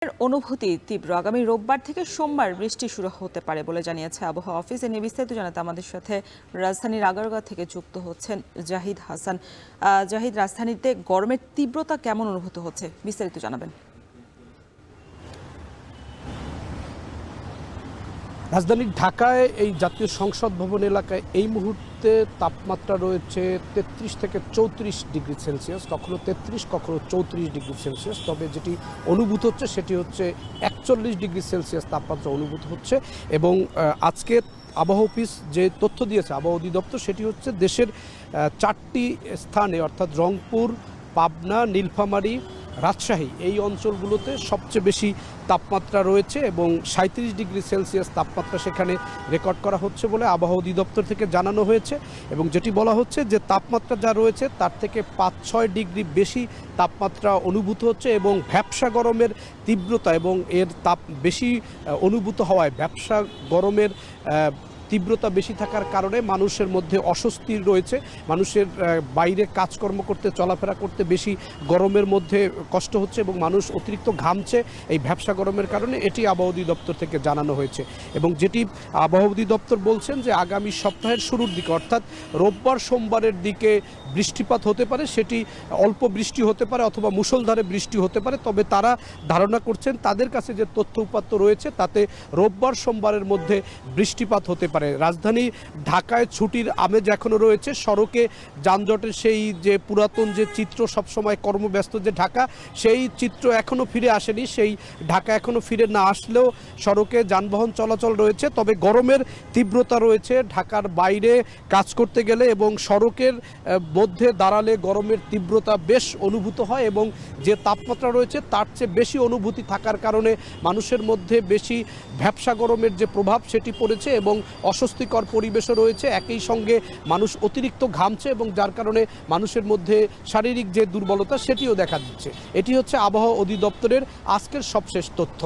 অনুভূতি তীব্র। আগামী রোববার থেকে সোমবার বৃষ্টি শুরু হতে পারে বলে জানিয়েছে আবহাওয়া অফিস। এ নিয়ে বিস্তারিত জানাতে আমাদের সাথে রাজধানীর আগারগাঁও থেকে যুক্ত হচ্ছেন জাহিদ হাসান। জাহিদ, রাজধানীতে গরমের তীব্রতা কেমন অনুভূত হচ্ছে, বিস্তারিত জানাবেন। রাজধানীর ঢাকায় এই জাতীয় সংসদ ভবন এলাকায় এই মুহূর্তে তাপমাত্রা রয়েছে 33 থেকে 34 ডিগ্রি সেলসিয়াস, কখনো 33 কখনো 34 ডিগ্রি সেলসিয়াস। তবে যেটি অনুভূত হচ্ছে সেটি হচ্ছে 41 ডিগ্রি সেলসিয়াস তাপমাত্রা অনুভূত হচ্ছে। এবং আজকে আবহাওয়া অফিস যে তথ্য দিয়েছে আবহাওয়া অধিদপ্তর, সেটি হচ্ছে দেশের 4টি স্থানে অর্থাৎ রংপুর, পাবনা, নীলফামারী, রাজশাহী এই অঞ্চলগুলোতে সবচেয়ে বেশি তাপমাত্রা রয়েছে এবং 37 ডিগ্রি সেলসিয়াস তাপমাত্রা সেখানে রেকর্ড করা হচ্ছে বলে আবহাওয়া অধিদপ্তর থেকে জানানো হয়েছে। এবং যেটি বলা হচ্ছে যে তাপমাত্রা যা রয়েছে তার থেকে 5-6 ডিগ্রি বেশি তাপমাত্রা অনুভূত হচ্ছে এবং ভ্যাপসা গরমের তীব্রতা এবং এর তাপ বেশি অনুভূত হওয়ায় ভ্যাপসা গরমের তীব্রতা বেশি থাকার কারণে মানুষের মধ্যে অস্বস্তি রয়েছে। মানুষের বাইরে কাজকর্ম করতে, চলাফেরা করতে বেশি গরমের মধ্যে কষ্ট হচ্ছে এবং মানুষ অতিরিক্ত ঘামছে এই ভ্যাপসা গরমের কারণে, এটি আবহাওয়া অধিদপ্তর থেকে জানানো হয়েছে। এবং যেটি আবহাওয়া অধিদপ্তর বলছেন যে আগামী সপ্তাহের শুরুর দিকে অর্থাৎ রোববার সোমবারের দিকে বৃষ্টিপাত হতে পারে, সেটি অল্প বৃষ্টি হতে পারে অথবা মুষলধারে বৃষ্টি হতে পারে। তবে তারা ধারণা করছেন তাদের কাছে যে তথ্য উপাত্ত রয়েছে তাতে রোববার সোমবারের মধ্যে বৃষ্টিপাত হতে পারে। রাজধানী ঢাকায় ছুটির আমেজ এখনও রয়েছে। সড়কে যানজটের সেই যে পুরাতন যে চিত্র, সবসময় কর্মব্যস্ত যে ঢাকা, সেই চিত্র এখনও ফিরে আসেনি। সেই ঢাকা এখনও ফিরে না আসলেও সড়কে যানবাহন চলাচল রয়েছে। তবে গরমের তীব্রতা রয়েছে ঢাকার বাইরে কাজ করতে গেলে এবং সড়কের মধ্যে দাঁড়ালে গরমের তীব্রতা বেশ অনুভূত হয় এবং যে তাপমাত্রা রয়েছে তার চেয়ে বেশি অনুভূতি থাকার কারণে মানুষের মধ্যে বেশি ভ্যাপসা গরমের যে প্রভাব সেটি পড়েছে এবং অস্বস্তিকর পরিবেশও রয়েছে। একই সঙ্গে মানুষ অতিরিক্ত ঘামছে এবং যার কারণে মানুষের মধ্যে শারীরিক যে দুর্বলতা সেটিও দেখা দিচ্ছে। এটি হচ্ছে আবহাওয়া অধিদপ্তরের আজকের সবশেষ তথ্য।